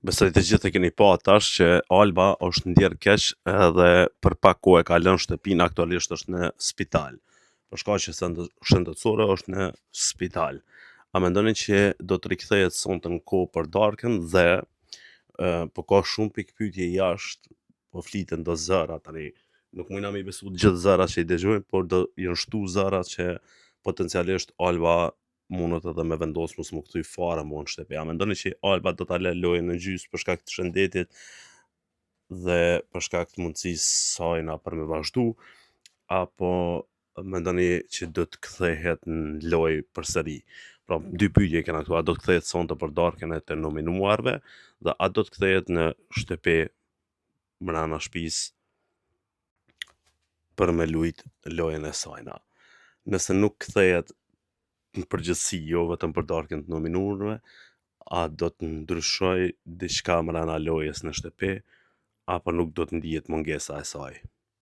Besoj të gjithë e keni pa tash që Alba është ndjerë keq edhe për pak kohë e ka lënë shtëpinë, aktualisht është në spital. Për shkaqe shëndetësore është në spital. A mendoni që do të rikthehet sonte në kohë për darkën dhe po ka shumë pikë pyetje jashtë, po fliten do zëra tani. Nuk mundna me i besu gjithë zërat që i dëgjojmë, por do janë shtu zërat që potencialisht Alba mundet edhe me vendos mos më kthy fare mua në shtëpi. A mendoni që Alba do ta lë lojën në gjysmë për shkak të shëndetit dhe për shkak të mundësisë saj na për me vazhdu, apo mendoni që do të kthehet në lojë përsëri? Pra, dy pyetje kena këtu, a do të kthehet sonte për darkën e të nominuarve dhe a do të kthehet në shtëpi mrena shtëpisë për me lujt lojën e sajna. Nëse nuk kthehet në përgjithësi, jo vetëm për darkën të nominuarve, a do të ndryshoj diçka mrena lojës në shtëpi, apo nuk do të ndihet mungesa e saj?